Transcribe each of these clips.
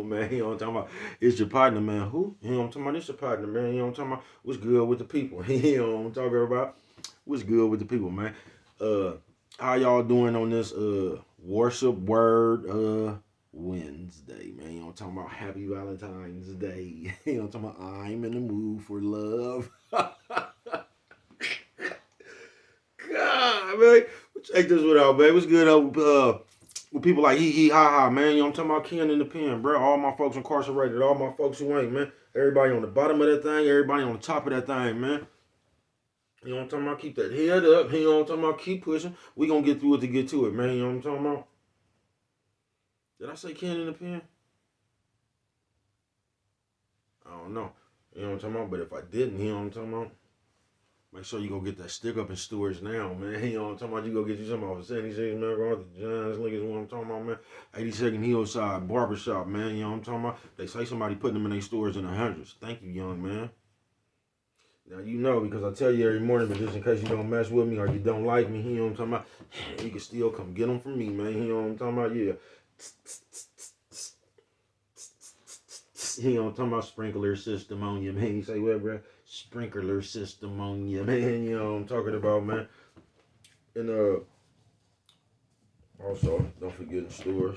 people, man. You know what I'm talking about? It's your partner, man. Who? You know what I'm talking about? It's your partner, man. You know what I'm talking about? What's good with the people? You know what I'm talking about? What's good with the people, man? Uh, how y'all doing on this worship word Wednesday, man? You know what I'm talking about? Happy Valentine's Day. You know what I'm talking about? I'm in the mood for love. God, man. Check this one out, man. What's good with people like hee hee ha ha, man? You know what I'm talking about? Ken in the pen, bro. All my folks incarcerated, all my folks who ain't, man. Everybody on the bottom of that thing, everybody on the top of that thing, man. You know what I'm talking about? Keep that head up. You know what I'm talking about? Keep pushing. We gonna get through it to get to it, man. You know what I'm talking about? Did I say Ken in the pen? I don't know. You know what I'm talking about? But if I didn't, you know what I'm talking about? Make sure you go get that stick up in Stewart's now, man. You know what I'm talking about? You go get you some off of 76, man. Go out to John's, look at what I'm talking about, man. 82nd Hillside Barbershop, man. You know what I'm talking about? They say somebody putting them in their stores in the hundreds. Thank you, young man. Now you know because I tell you every morning, but just in case you don't mess with me or you don't like me, you know what I'm talking about? You can still come get them from me, man. You know what I'm talking about? Yeah. You know what I'm talking about? Sprinkler system on you, man. You say, what, bro? Sprinkler system on you, man. You know what I'm talking about, man. And also, don't forget the stores.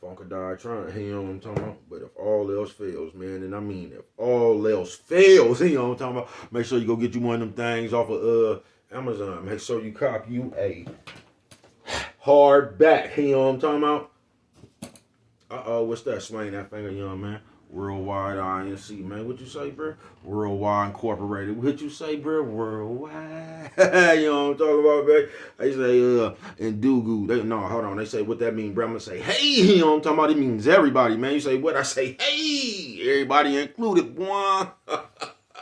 Funkadine trying, you know what I'm talking about? But if all else fails, man, and I mean if all else fails, you know what I'm talking about? Make sure you go get you one of them things off of Amazon. Make sure you cop you a hardback, you know what I'm talking about? What's that? Swing that finger, young man. Worldwide INC, man. What you say, bro? Worldwide Incorporated. What you say, bro? Worldwide. You know what I'm talking about, baby? They say, in Dugu. No, hold on. They say, what that mean, bro? I'm going to say, hey. You know what I'm talking about? It means everybody, man. You say, what? I say, hey. Everybody included, boy.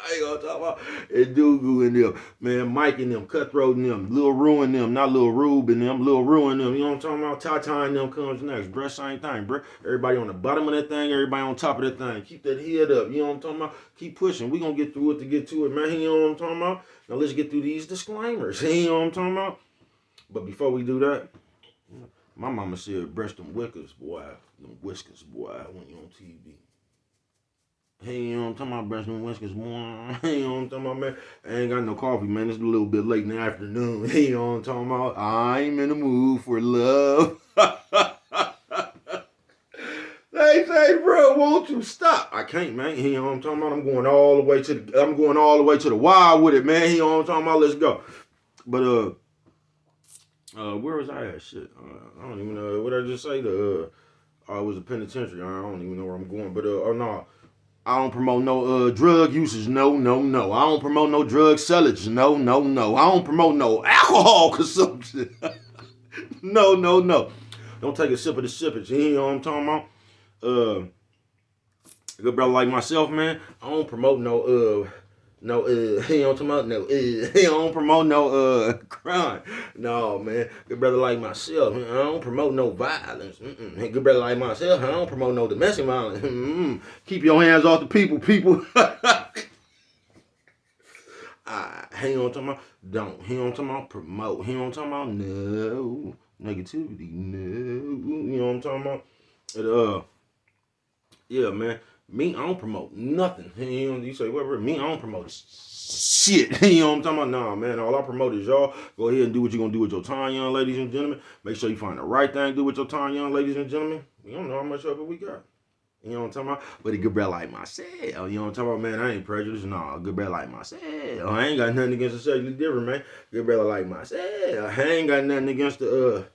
I ain't gonna talk about it. Dugu and them, man. Mike and them, Cutthroat and them, Lil Rue and them, not Lil Rube and them, Lil Rue and them. You know what I'm talking about? Tata and them comes next, bruh. Same thing, bruh. Everybody on the bottom of that thing, everybody on top of that thing. Keep that head up. You know what I'm talking about? Keep pushing. We gonna get through it to get to it, man. You know what I'm talking about? Now let's get through these disclaimers. You know what I'm talking about? But before we do that, my mama said, "Breast them whiskers, boy. Them whiskers, boy. When you on TV." Hey, you know what I'm talking about, breast and whiskers, boy. Hey, you know what I'm talking about, man. I ain't got no coffee, man. It's a little bit late in the afternoon. Hey, you know what I'm talking about. I'm in the mood for love. They say, bro, won't you stop? I can't, man. You know what I'm talking about. I'm going all the way to the wild with it, man. You know what I'm talking about. Let's go. But where was I at? Shit, I don't even know what I just say. It was a penitentiary. I don't even know where I'm going. But oh no. I don't promote no drug usage. No, no, no. I don't promote no drug sellage. No, no, no. I don't promote no alcohol consumption. No, no, no. Don't take a sip of the sippage. You know what I'm talking about? A good brother like myself, man. I don't promote you know what I'm talking about? I don't promote no crime. No, man. Good brother like myself, I don't promote no violence. Good brother like myself, I don't promote no domestic violence. Keep your hands off the people. He on talking about don't. He on talking about promote. He on talking about no negativity. No, you know what I'm talking about? It, yeah, man. Me, I don't promote nothing. You know, you say whatever. Me, I don't promote shit. You know what I'm talking about? Nah, man. All I promote is y'all go ahead and do what you're gonna do with your time, young ladies and gentlemen. Make sure you find the right thing to do with your time, young ladies and gentlemen. We don't know how much of it we got. You know what I'm talking about? But a good brother like myself, you know what I'm talking about, man, I ain't prejudiced. No, a good brother like myself. I ain't got nothing against the sexually different, man. Good brother like myself. I ain't got nothing against the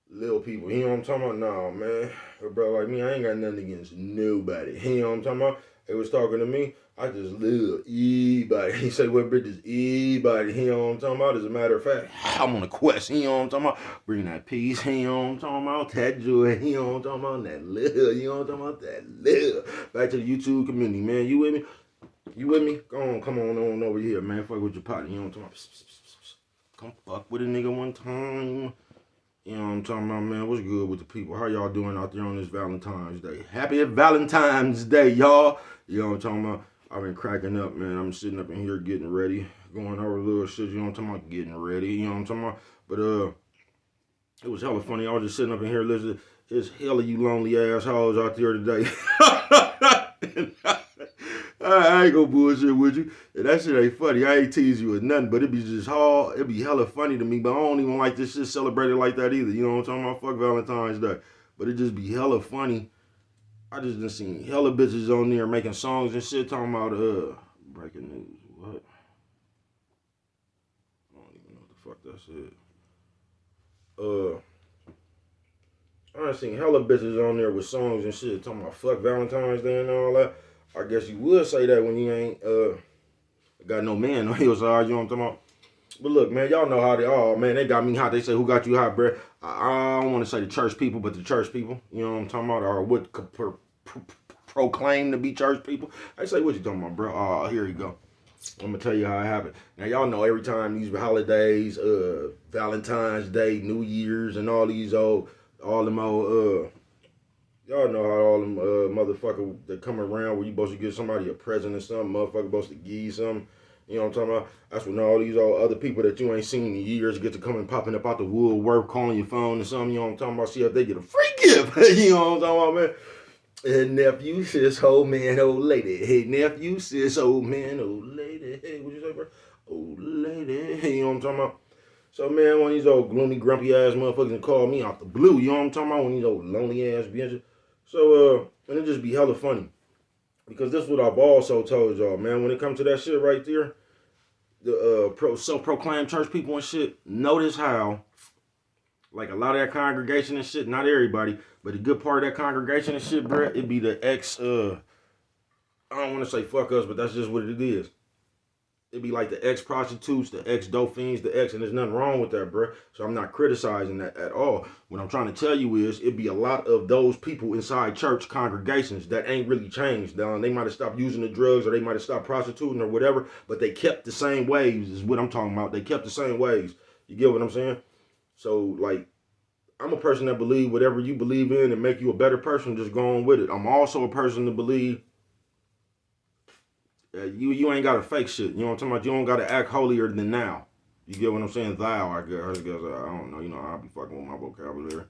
little people. You know what I'm talking about? No, man. A brother like me, I ain't got nothing against nobody. You know what I'm talking about? They was talking to me. I just love everybody. He say, what bridge is everybody? You know what I'm talking about? As a matter of fact, I'm on a quest. You know what I'm talking about? Bring that peace. You know what I'm talking about? That joy. You know what I'm talking about? That love. You know what I'm talking about? That love. Back to the YouTube community, man. You with me? You with me? Come on over here, man. Fuck with your partner. You know what I'm talking about? Come fuck with a nigga one time. You know what I'm talking about, man? What's good with the people? How y'all doing out there on this Valentine's Day? Happy Valentine's Day, y'all. You know what I'm talking about? I've been cracking up, man. I'm sitting up in here getting ready, going over a little shit, you know what I'm talking about? Getting ready, you know what I'm talking about? But, it was hella funny. I was just sitting up in here listening. It's hell of you lonely assholes out there today. I ain't gonna bullshit with you. And that shit ain't funny. I ain't tease you with nothing, but it be just hard. It be hella funny to me, but I don't even like this shit celebrated like that either. You know what I'm talking about? Fuck Valentine's Day. But it just be hella funny. I just done seen hella bitches on there making songs and shit talking about breaking news. What? I don't even know what the fuck that shit. I done seen hella bitches on there with songs and shit talking about fuck Valentine's Day and all that. I guess you would say that when you ain't got no man on your side, you know what I'm talking about? But look, man, y'all know how they are, man. They got me hot. They say, who got you hot, bruh? I don't want to say the church people, but the church people, you know what I'm talking about? Or what proclaim to be church people. I say, what you talking about, bro? Oh, here you go. I'm gonna tell you how it happened. Now y'all know every time these holidays, Valentine's Day, New Year's, and all them old, y'all know how all them motherfuckers that come around where you supposed to give somebody a present or something, motherfucker supposed to give you something. You know what I'm talking about? That's when all these other people that you ain't seen in years get to come and popping up out the woodwork, calling your phone or something. You know what I'm talking about? See if they get a free gift. You know what I'm talking about, man? Hey, nephew, sis, old man, old lady. Hey, nephew, sis, old man, old lady. Hey, what you say, bro? Old lady. Hey, you know what I'm talking about? So, man, one of these old gloomy, grumpy ass motherfuckers call me out the blue. You know what I'm talking about? One of these old lonely ass bitches. So, and it just be hella funny. Because this is what I've also told y'all, man. When it comes to that shit right there, the self-proclaimed church people and shit, notice how, like a lot of that congregation and shit, not everybody, but a good part of that congregation and shit, bro, it be the I don't want to say fuck us, but that's just what it is. It'd be like the ex-prostitutes, the ex-dope fiends, and there's nothing wrong with that, bro. So I'm not criticizing that at all. What I'm trying to tell you is it'd be a lot of those people inside church congregations that ain't really changed. They might have stopped using the drugs or they might have stopped prostituting or whatever, but they kept the same ways is what I'm talking about. They kept the same ways. You get what I'm saying? So, like, I'm a person that believe whatever you believe in and make you a better person, just go on with it. I'm also a person to believe you ain't got to fake shit. You know what I'm talking about? You don't got to act holier than now. You get what I'm saying? Thou, I guess. I don't know. You know, I'll be fucking with my vocabulary.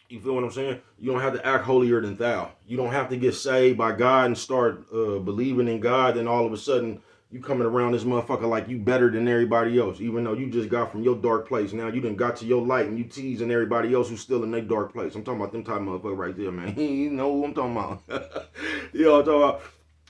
You feel what I'm saying? You don't have to act holier than thou. You don't have to get saved by God and start believing in God. Then all of a sudden, you coming around this motherfucker like you better than everybody else. Even though you just got from your dark place. Now you done got to your light and you teasing everybody else who's still in their dark place. I'm talking about them type of motherfucker right there, man. You know what I'm talking about. You know what I'm talking about?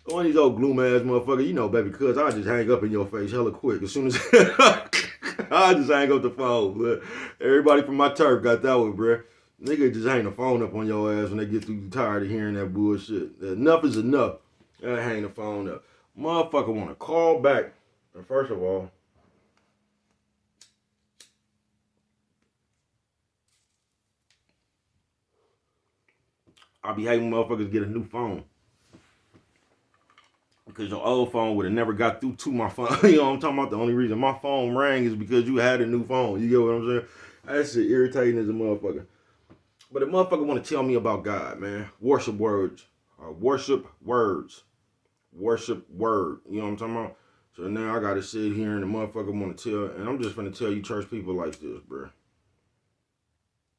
One of these old gloom ass motherfuckers, you know, baby, cuz I just hang up in your face hella quick. As soon as I just hang up the phone. But everybody from my turf got that one, bruh. Nigga just hang the phone up on your ass when they get too tired of hearing that bullshit. Enough is enough. I hang the phone up. Motherfucker want to call back. And first of all, I be hating motherfuckers get a new phone. Because your old phone would have never got through to my phone. You know what I'm talking about? The only reason my phone rang is because you had a new phone. You get what I'm saying? That shit irritating as a motherfucker. But a motherfucker want to tell me about God, man. Worship words. Worship words. Worship word. You know what I'm talking about? So now I got to sit here and the motherfucker want to tell. And I'm just going to tell you church people like this, bro.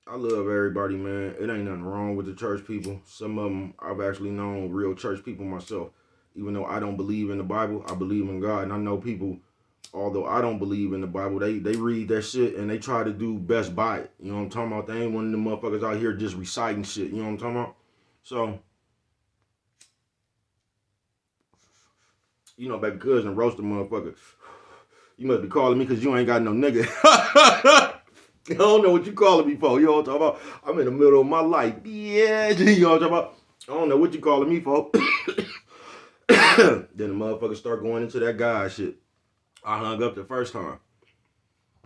I love everybody, man. It ain't nothing wrong with the church people. Some of them, I've actually known real church people myself. Even though I don't believe in the Bible, I believe in God. And I know people, although I don't believe in the Bible, they read that shit and they try to do best by it. You know what I'm talking about? They ain't one of them motherfuckers out here just reciting shit. You know what I'm talking about? So, you know, baby cousin roast a motherfucker. You must be calling me because you ain't got no nigga. I don't know what you calling me for. You know what I'm talking about? I'm in the middle of my life. Yeah, you know what I'm talking about? I don't know what you calling me for. Then the motherfucker start going into that God shit. I hung up the first time.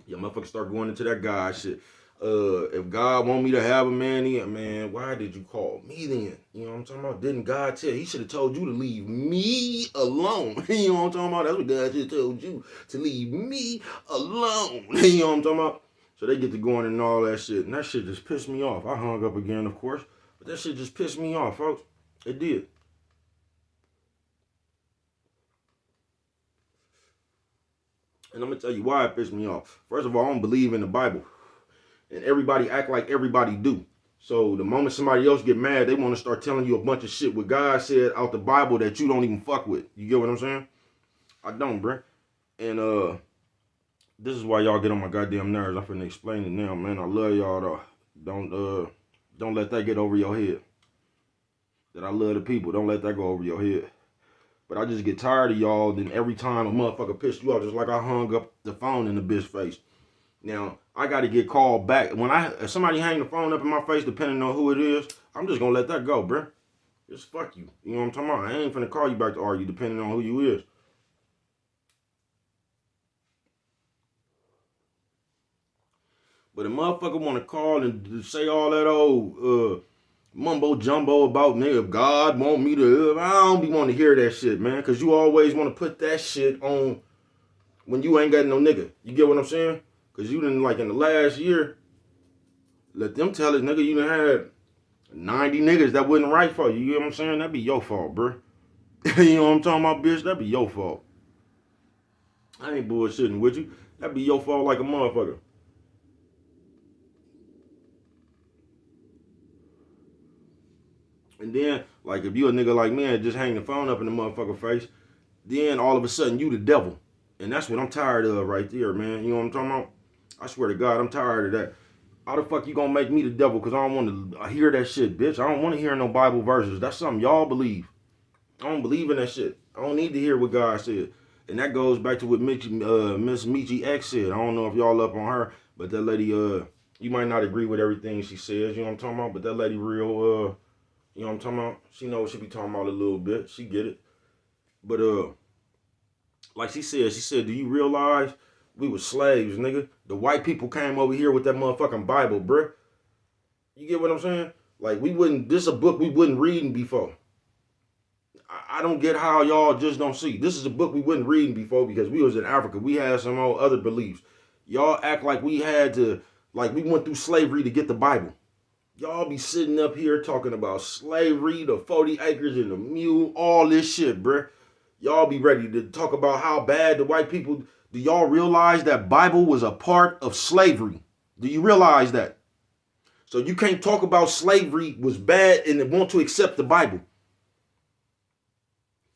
Yeah, motherfucker start going into that God shit. If God want me to have a man, why did you call me then? You know what I'm talking about? Didn't God tell? He should have told you to leave me alone. You know what I'm talking about? That's what God should have told you, to leave me alone. You know what I'm talking about? So they get to going and all that shit. And that shit just pissed me off. I hung up again, of course. But that shit just pissed me off, folks. It did. And I'm going to tell you why it pissed me off. First of all, I don't believe in the Bible. And everybody act like everybody do. So the moment somebody else get mad, they want to start telling you a bunch of shit what God said out the Bible that you don't even fuck with. You get what I'm saying? I don't, bruh. And this is why y'all get on my goddamn nerves. I'm finna explain it now, man. I love y'all though. Don't let that get over your head. That I love the people. Don't let that go over your head. But I just get tired of y'all. Then every time a motherfucker pissed you off, just like I hung up the phone in the bitch face. Now I got to get called back. If somebody hang the phone up in my face, depending on who it is, I'm just gonna let that go, bruh. Just fuck you. You know what I'm talking about? I ain't finna call you back to argue, depending on who you is. But a motherfucker want to call and say all that old mumbo jumbo about nigga, if God want me to, I don't be wanting to hear that shit, man. Cause you always want to put that shit on when you ain't got no nigga. You get what I'm saying? Cause you done, like in the last year, let them tell it, nigga, you done had 90 niggas that wasn't right for you. You get what I'm saying? That be your fault, bro. You know what I'm talking about, bitch? That be your fault. I ain't bullshitting with you. That be your fault like a motherfucker. And then, like, if you a nigga like me and just hang the phone up in the motherfucker face, then all of a sudden you the devil. And that's what I'm tired of right there, man. You know what I'm talking about? I swear to God, I'm tired of that. How the fuck you gonna make me the devil? Because I don't want to hear that shit, bitch. I don't want to hear no Bible verses. That's something y'all believe. I don't believe in that shit. I don't need to hear what God said. And that goes back to what Miss Michi X said. I don't know if y'all up on her, but that lady, you might not agree with everything she says, you know what I'm talking about? But that lady real, you know what I'm talking about? She knows what she be talking about a little bit. She get it. But like she said, do you realize we were slaves, nigga? The white people came over here with that motherfucking Bible, bruh. You get what I'm saying? Like this is a book we wasn't reading before. I don't get how y'all just don't see. This is a book we wasn't reading before because we was in Africa. We had some old other beliefs. Y'all act like we had to, like we went through slavery to get the Bible. Y'all be sitting up here talking about slavery, the 40 acres and the mule, all this shit, bruh. Y'all be ready to talk about how bad the white people. Do y'all realize that Bible was a part of slavery? Do you realize that? So you can't talk about slavery was bad and want to accept the Bible.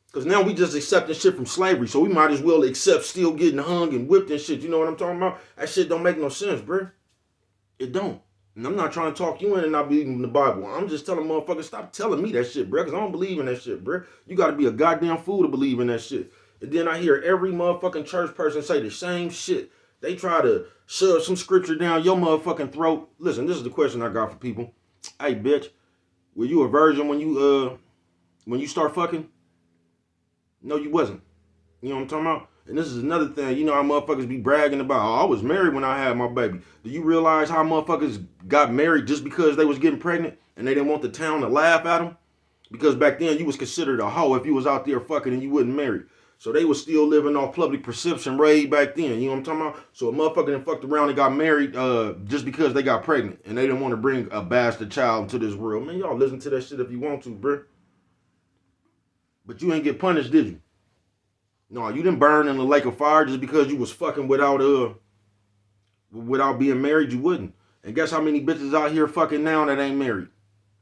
Because now we just accepting shit from slavery. So we might as well accept still getting hung and whipped and shit. You know what I'm talking about? That shit don't make no sense, bruh. It don't. And I'm not trying to talk you in and not believing in the Bible. I'm just telling motherfuckers, stop telling me that shit, bruh. Because I don't believe in that shit, bruh. You got to be a goddamn fool to believe in that shit. And then I hear every motherfucking church person say the same shit. They try to shove some scripture down your motherfucking throat. Listen, this is the question I got for people. Hey, bitch, were you a virgin when you start fucking? No, you wasn't. You know what I'm talking about? And this is another thing. You know how motherfuckers be bragging about, oh, I was married when I had my baby. Do you realize how motherfuckers got married just because they was getting pregnant and they didn't want the town to laugh at them? Because back then you was considered a hoe if you was out there fucking and you wasn't married. So they was still living off public perception way back then. You know what I'm talking about? So a motherfucker done fucked around and got married just because they got pregnant and they didn't want to bring a bastard child into this world. Man, y'all listen to that shit if you want to, bruh. But you ain't get punished, did you? No, you didn't burn in the lake of fire just because you was fucking without being married. You wouldn't. And guess how many bitches out here fucking now that ain't married?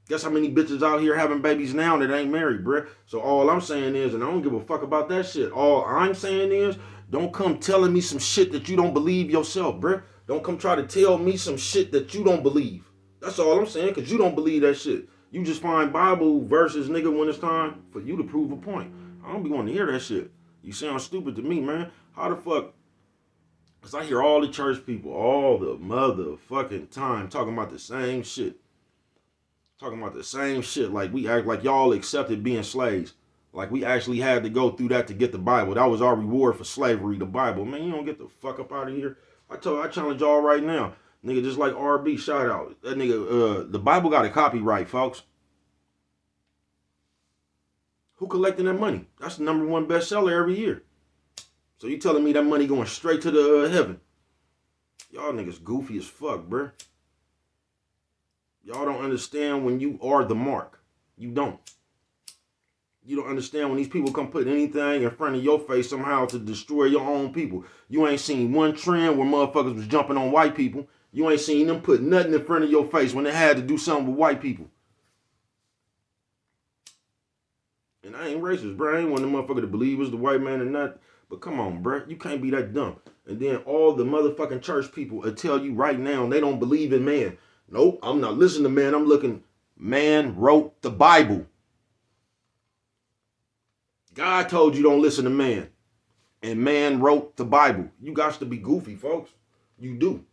Guess how many bitches out here having babies now that ain't married, bruh? So all I'm saying is, and I don't give a fuck about that shit. All I'm saying is, don't come telling me some shit that you don't believe yourself, bruh. Don't come try to tell me some shit that you don't believe. That's all I'm saying, because you don't believe that shit. You just find Bible verses, nigga, when it's time for you to prove a point. I don't be wanting to hear that shit. You sound stupid to me, man. How the fuck? Because I hear all the church people all the motherfucking time talking about the same shit. Talking about the same shit. Like we act like y'all accepted being slaves. Like we actually had to go through that to get the Bible. That was our reward for slavery, the Bible. Man, you don't get the fuck up out of here. I challenge y'all right now. Nigga, just like RB, shout out. That nigga, the Bible got a copyright, folks. Who collecting that money? That's the #1 bestseller every year. So you telling me that money going straight to the heaven? Y'all niggas goofy as fuck, bruh. Y'all don't understand when you are the mark. You don't. You don't understand when these people come put anything in front of your face somehow to destroy your own people. You ain't seen one trend where motherfuckers was jumping on white people. You ain't seen them put nothing in front of your face when they had to do something with white people. And I ain't racist, bro. I ain't one of them motherfuckers to believe it's the white man or not. But come on, bro. You can't be that dumb. And then all the motherfucking church people will tell you right now they don't believe in man. Nope, I'm not listening to man. I'm looking. Man wrote the Bible. God told you don't listen to man. And man wrote the Bible. You got to be goofy, folks. You do.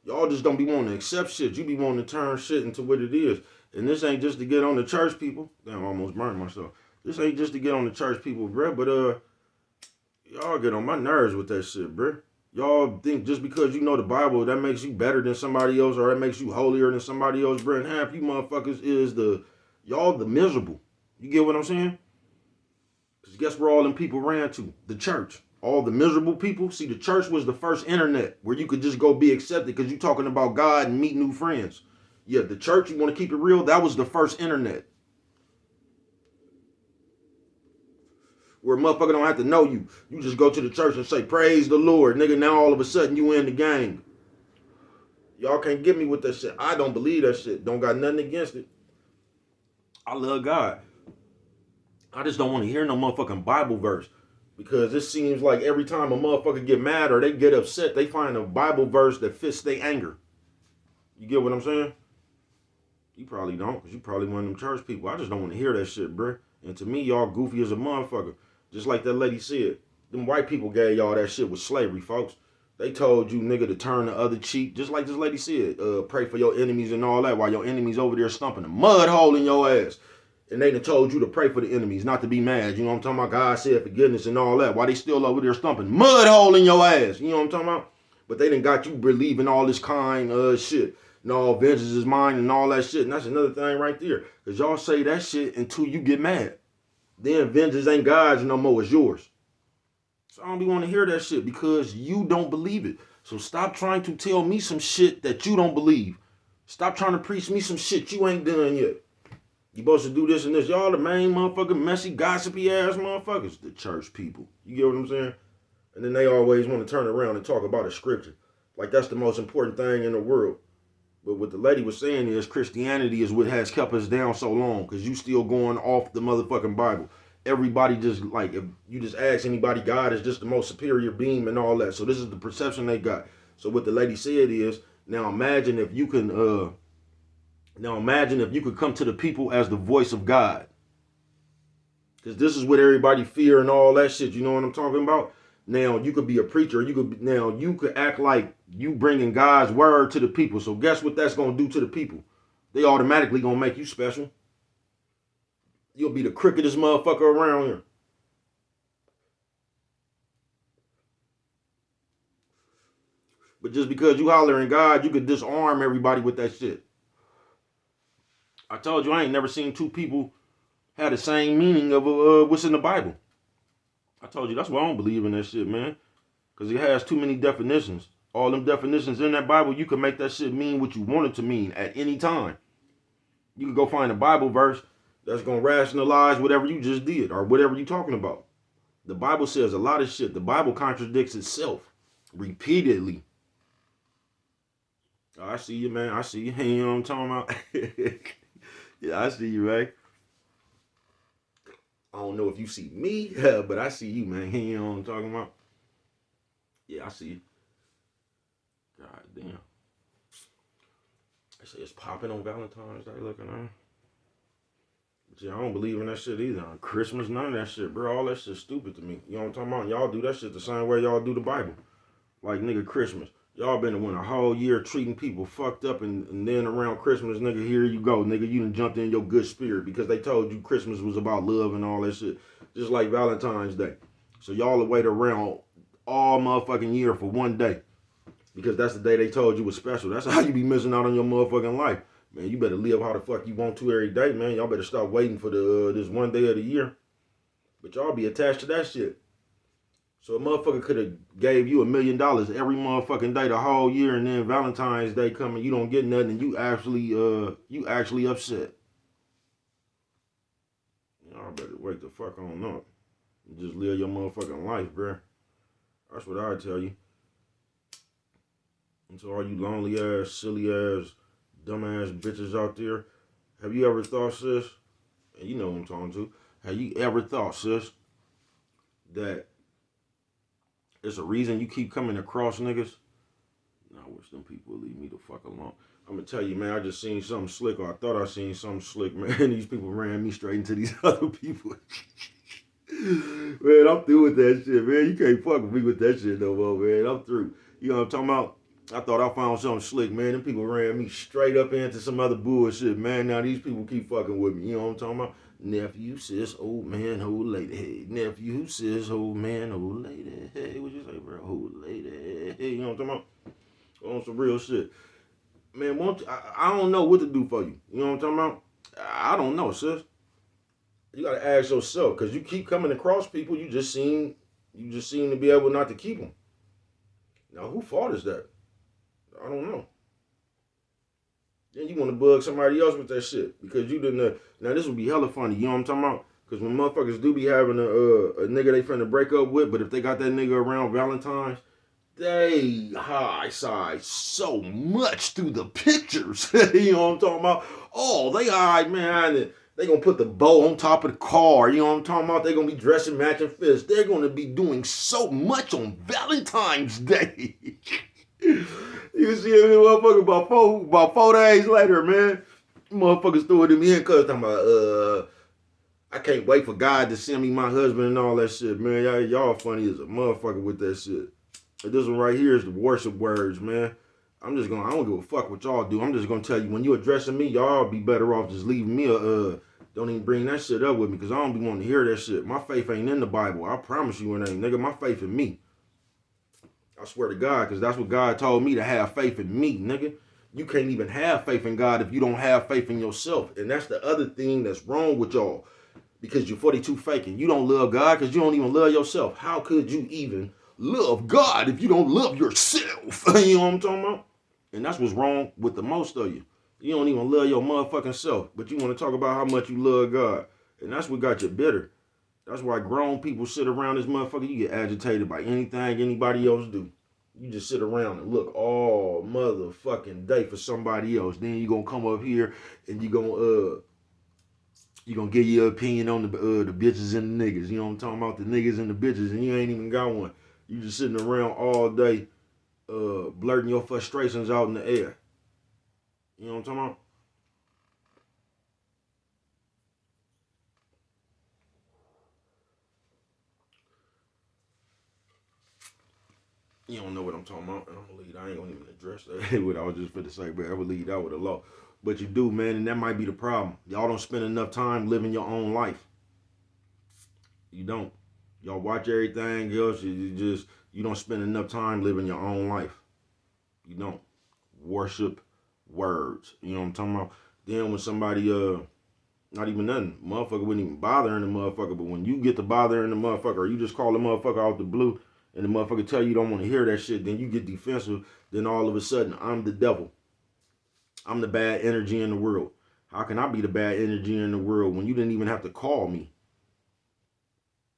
Y'all just don't be wanting to accept shit. You be wanting to turn shit into what it is. And this ain't just to get on the church people. Damn, I almost burned myself. This ain't just to get on the church people, bro. But y'all get on my nerves with that shit, bro. Y'all think just because you know the Bible, that makes you better than somebody else, or that makes you holier than somebody else, bro. And half you motherfuckers is y'all the miserable. You get what I'm saying? Because guess where all them people ran to? The church. All the miserable people. See, the church was the first internet where you could just go be accepted because you're talking about God and meet new friends. Yeah, the church, you want to keep it real, that was the first internet. Where a motherfucker don't have to know you. You just go to the church and say, praise the Lord. Nigga, now all of a sudden you in the game. Y'all can't get me with that shit. I don't believe that shit. Don't got nothing against it. I love God. I just don't want to hear no motherfucking Bible verse. Because it seems like every time a motherfucker get mad or they get upset, they find a Bible verse that fits their anger. You get what I'm saying? You probably don't, because you probably one of them church people. I just don't want to hear that shit, bro. And to me, y'all goofy as a motherfucker. Just like that lady said. Them white people gave y'all that shit with slavery, folks. They told you, nigga, to turn the other cheek. Just like this lady said. Pray for your enemies and all that while your enemies over there stumping a mud hole in your ass. And they done told you to pray for the enemies, not to be mad. You know what I'm talking about? God said forgiveness and all that. Why they still over there stumping mud hole in your ass? You know what I'm talking about? But they done got you believing all this kind shit. No, vengeance is mine and all that shit. And that's another thing right there. Because y'all say that shit until you get mad. Then vengeance ain't God's no more, it's yours. So I don't be want to hear that shit because you don't believe it. So stop trying to tell me some shit that you don't believe. Stop trying to preach me some shit you ain't done yet. You supposed to do this and this. Y'all the main motherfucking messy, gossipy ass motherfuckers. The church people. You get what I'm saying? And then they always want to turn around and talk about a scripture. Like that's the most important thing in the world. But what the lady was saying is Christianity is what has kept us down so long. Because you still going off the motherfucking Bible. Everybody just like, if you just ask anybody, God is just the most superior being and all that. So this is the perception they got. So what the lady said is, now imagine if you could come to the people as the voice of God. Because this is what everybody fear and all that shit. You know what I'm talking about? Now you could be a preacher. You could act like you bringing God's word to the people. So guess what that's gonna do to the people? They automatically gonna make you special. You'll be the crookedest motherfucker around here. But just because you hollering God, you could disarm everybody with that shit. I told you I ain't never seen two people have the same meaning of what's in the Bible. I told you that's why I don't believe in that shit, man. Because it has too many definitions. All them definitions in that Bible, you can make that shit mean what you want it to mean at any time. You can go find a Bible verse that's going to rationalize whatever you just did or whatever you're talking about. The Bible says a lot of shit. The Bible contradicts itself repeatedly. Oh, I see you, man. I see you. You know what I'm talking about? Yeah, I see you, man. I don't know if you see me, but I see you, man. You know what I'm talking about? Yeah, I see you. God damn. They say it's popping on Valentine's Day looking on. But yeah, I don't believe in that shit either. On Christmas, none of that shit, bro. All that shit's stupid to me. You know what I'm talking about? Y'all do that shit the same way y'all do the Bible. Like, nigga, Christmas. Y'all been to win a whole year treating people fucked up, and then around Christmas, nigga, here you go. Nigga, you done jumped in your good spirit because they told you Christmas was about love and all that shit. Just like Valentine's Day. So y'all wait around all motherfucking year for one day. Because that's the day they told you was special. That's how you be missing out on your motherfucking life. Man, you better live how the fuck you want to every day, man. Y'all better stop waiting for this one day of the year. But y'all be attached to that shit. So a motherfucker could have gave you $1 million every motherfucking day the whole year, and then Valentine's Day coming, you don't get nothing, and you actually upset. Y'all better wake the fuck on up. And just live your motherfucking life, bruh. That's what I tell you. And to all you lonely ass, silly ass, dumb ass bitches out there, have you ever thought, sis, and you know who I'm talking to, have you ever thought, sis, that it's a reason you keep coming across niggas? Nah, I wish them people would leave me the fuck alone. I'm gonna tell you, man, I just seen something slick, or I thought I seen something slick, man. These people ran me straight into these other people. Man, I'm through with that shit, man. You can't fuck with me with that shit no more, man. I'm through. You know what I'm talking about? I thought I found something slick, man. Them people ran me straight up into some other bullshit, man. Now these people keep fucking with me. You know what I'm talking about? Nephew, sis, old man, old lady. Hey, nephew, sis, old man, old lady. Hey, what you say, bro? Old lady. Hey, you know what I'm talking about? On some real shit. Man, I don't know what to do for you. You know what I'm talking about? I don't know, sis. You gotta ask yourself, cause you keep coming across people you just seem to be able not to keep them. Now, who fault is that? I don't know. Then you want to bug somebody else with that shit because you didn't. Now this would be hella funny. You know what I'm talking about? Because when motherfuckers do be having a nigga they finna break up with, but if they got that nigga around Valentine's, they high side so much through the pictures. You know what I'm talking about? Oh, they hide, man. They gonna put the bow on top of the car. You know what I'm talking about? They gonna be dressing matching fits. They're gonna be doing so much on Valentine's Day. You see a motherfucker about four days later, man. Motherfuckers threw it in me in cuz talking about I can't wait for God to send me my husband and all that shit, man. Y'all funny as a motherfucker with that shit. This one right here is the worship words, man. I don't give a fuck what y'all do. I'm just gonna tell you, when you addressing me, y'all be better off just leaving me don't even bring that shit up with me, because I don't be wanting to hear that shit. My faith ain't in the Bible. I promise you it ain't, nigga. My faith in me. I swear to God, because that's what God told me, to have faith in me, nigga. You can't even have faith in God if you don't have faith in yourself. And that's the other thing that's wrong with y'all, because you're 42 faking. You don't love God because you don't even love yourself. How could you even love God if you don't love yourself? You know what I'm talking about? And that's what's wrong with the most of you. You don't even love your motherfucking self, but you want to talk about how much you love God. And that's what got you bitter. That's why grown people sit around this motherfucker. You get agitated by anything anybody else do. You just sit around and look all motherfucking day for somebody else. Then you gonna come up here and you gonna give your opinion on the bitches and the niggas. You know what I'm talking about? The niggas and the bitches, and you ain't even got one. You just sitting around all day, blurting your frustrations out in the air. You know what I'm talking about? You don't know what I'm talking about. I ain't gonna even address that. What I was just finna say, but I would leave that with a law. But you do, man, and that might be the problem. Y'all don't spend enough time living your own life. You don't. Y'all watch everything else. You don't spend enough time living your own life. You don't. Worship words. You know what I'm talking about? Then when somebody not even nothing, motherfucker wouldn't even bother in the motherfucker. But when you get to bothering the motherfucker, or you just call the motherfucker out the blue, and the motherfucker tell you don't want to hear that shit, then you get defensive. Then all of a sudden, I'm the devil. I'm the bad energy in the world. How can I be the bad energy in the world when you didn't even have to call me?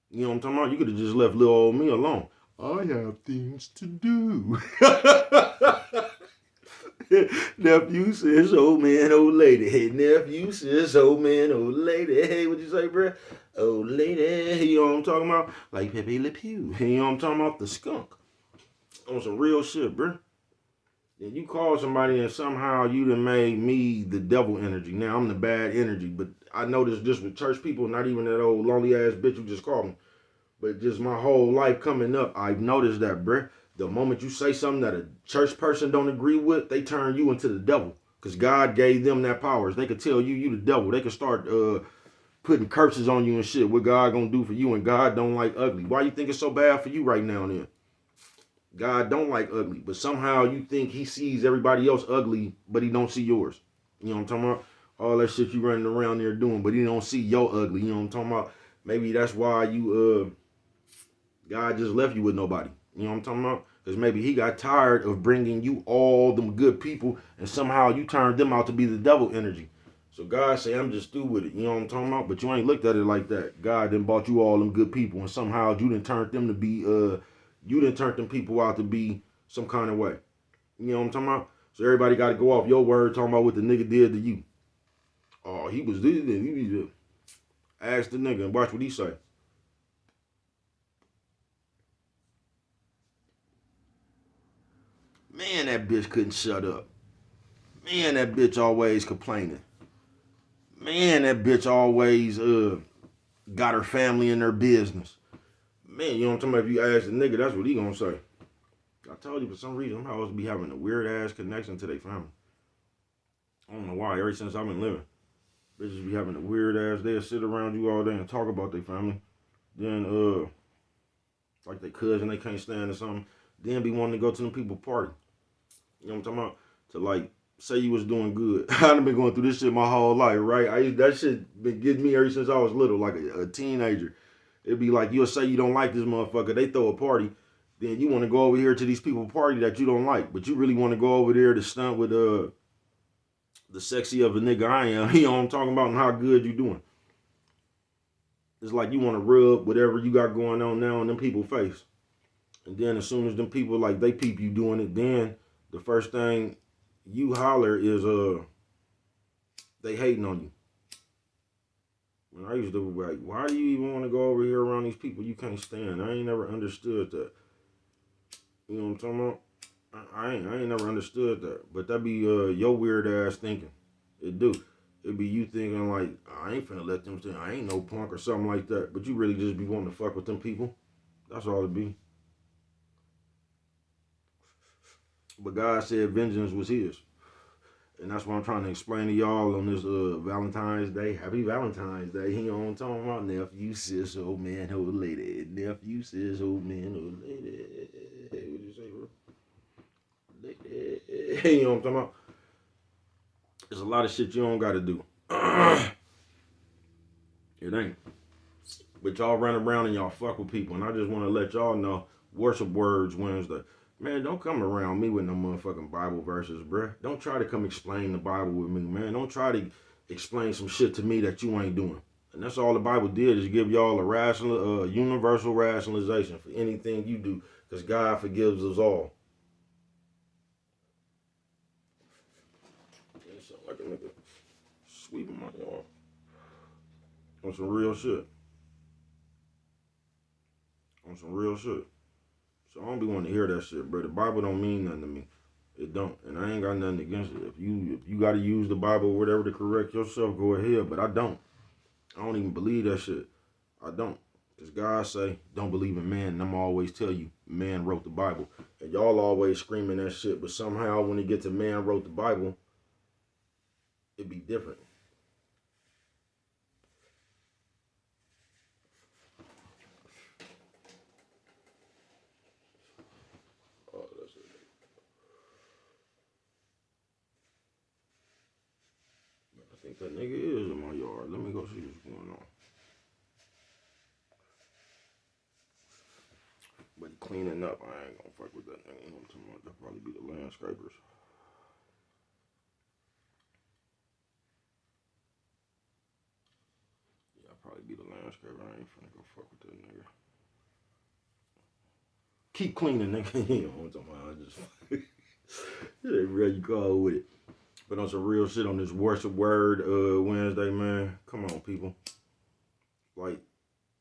You know what I'm talking about? You could have just left little old me alone. I have things to do. Nephew says, old man, old lady. Hey, nephew says, old man, old lady. Hey, what you say, bro? Old lady. You know what I'm talking about? Like Pepe Le Pew. You know what I'm talking about? The skunk. On some real shit, bro. And you call somebody and somehow you done made me the devil energy. Now I'm the bad energy. But I noticed just with church people, not even that old lonely ass bitch who just called me, but just my whole life coming up, I've noticed that, bruh. The moment you say something that a church person don't agree with, they turn you into the devil. Because God gave them that powers. They could tell you the devil. They could start putting curses on you and shit. What God gonna do for you, and God don't like ugly. Why you think it's so bad for you right now then? God don't like ugly. But somehow you think he sees everybody else ugly, but he don't see yours. You know what I'm talking about? All that shit you running around there doing, but he don't see your ugly. You know what I'm talking about? Maybe that's why God just left you with nobody. You know what I'm talking about? Because maybe he got tired of bringing you all them good people, and somehow you turned them out to be the devil energy. So God say, I'm just through with it. You know what I'm talking about? But you ain't looked at it like that. God then bought you all them good people, and somehow you done turned them to be, you done turned them people out to be some kind of way. You know what I'm talking about? So everybody got to go off your word talking about what the nigga did to you. Oh, he was this, he was this. Ask the nigga and watch what he say. Man, that bitch couldn't shut up. Man, that bitch always complaining. Man, that bitch always got her family in their business. Man, you know what I'm talking about? If you ask the nigga, that's what he gonna say. I told you, for some reason, I'm always be having a weird ass connection to their family. I don't know why. Ever since I've been living, bitches be having a weird ass. They'll sit around you all day and talk about their family. Then like their cousin they can't stand or something. Then be wanting to go to them people party. You know what I'm talking about? To like say you was doing good. I've been going through this shit my whole life, right? That shit been getting me ever since I was little, like a teenager. It'd be like you'll say you don't like this motherfucker. They throw a party. Then you want to go over here to these people party that you don't like, but you really want to go over there to stunt with the sexy of a nigga I am. You know what I'm talking about and how good you doing. It's like you want to rub whatever you got going on now in them people's face. And then as soon as them people like they peep you doing it, then the first thing you holler is they hating on you. And I used to be like, why do you even want to go over here around these people you can't stand? I ain't never understood that. You know what I'm talking about? I ain't never understood that. But that be your weird ass thinking. It do. It be you thinking like, I ain't finna let them say I ain't no punk or something like that. But you really just be wanting to fuck with them people. That's all it be. But God said vengeance was his. And that's what I'm trying to explain to y'all on this Valentine's Day. Happy Valentine's Day. You know what I'm talking about? Nephew, sis, old man, old lady. Nephew, sis, old man, old lady. What you say, bro? Lady. You know what I'm talking about? There's a lot of shit you don't got to do. It ain't. But y'all run around and y'all fuck with people. And I just want to let y'all know, Worship Words Wednesday. Man, don't come around me with no motherfucking Bible verses, bruh. Don't try to come explain the Bible with me, man. Don't try to explain some shit to me that you ain't doing. And that's all the Bible did is give y'all a universal rationalization for anything you do. Because God forgives us all. It sound like a nigga sweeping my yard. On some real shit. On some real shit. So I don't be wanting to hear that shit, bro. The Bible don't mean nothing to me. It don't. And I ain't got nothing against it. If you gotta use the Bible or whatever to correct yourself, go ahead. But I don't. I don't even believe that shit. I don't. Because God say, don't believe in man. And I'm always tell you, man wrote the Bible. And y'all always screaming that shit. But somehow when it get to man wrote the Bible, it be different. Oh, that's it. I think that nigga is in my yard. Let me go see what's going on. But cleaning up, I ain't gonna fuck with that nigga. You know what I'm talking about? That'll probably be the landscapers. Yeah, I'll probably be the landscaper. I ain't finna go fuck with that nigga. Keep cleaning, nigga. You know what I'm talking about? I just yeah, real you call with it. But on some real shit on this Worship Word Wednesday, man. Come on, people. Like,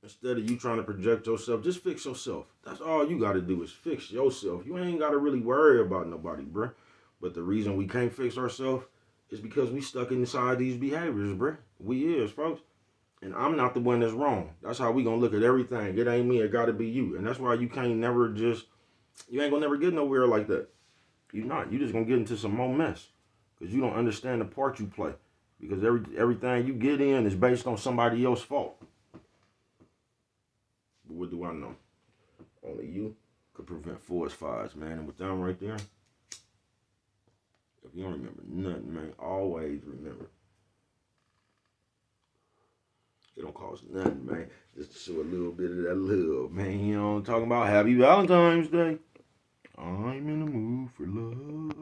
instead of you trying to project yourself, just fix yourself. That's all you got to do is fix yourself. You ain't got to really worry about nobody, bruh. But the reason we can't fix ourselves is because we stuck inside these behaviors, bruh. We is, folks. And I'm not the one that's wrong. That's how we gonna look at everything. It ain't me, it gotta be you. And that's why you can't never just, you ain't gonna never get nowhere like that. You not. You just gonna get into some more mess. Because you don't understand the part you play. Because everything you get in is based on somebody else's fault. But what do I know? Only you could prevent forest fires, man. And with them right there, if you don't remember nothing, man, always remember. It don't cost nothing, man. Just to show a little bit of that love, man. You know what I'm talking about? Happy Valentine's Day. I'm in the mood for love.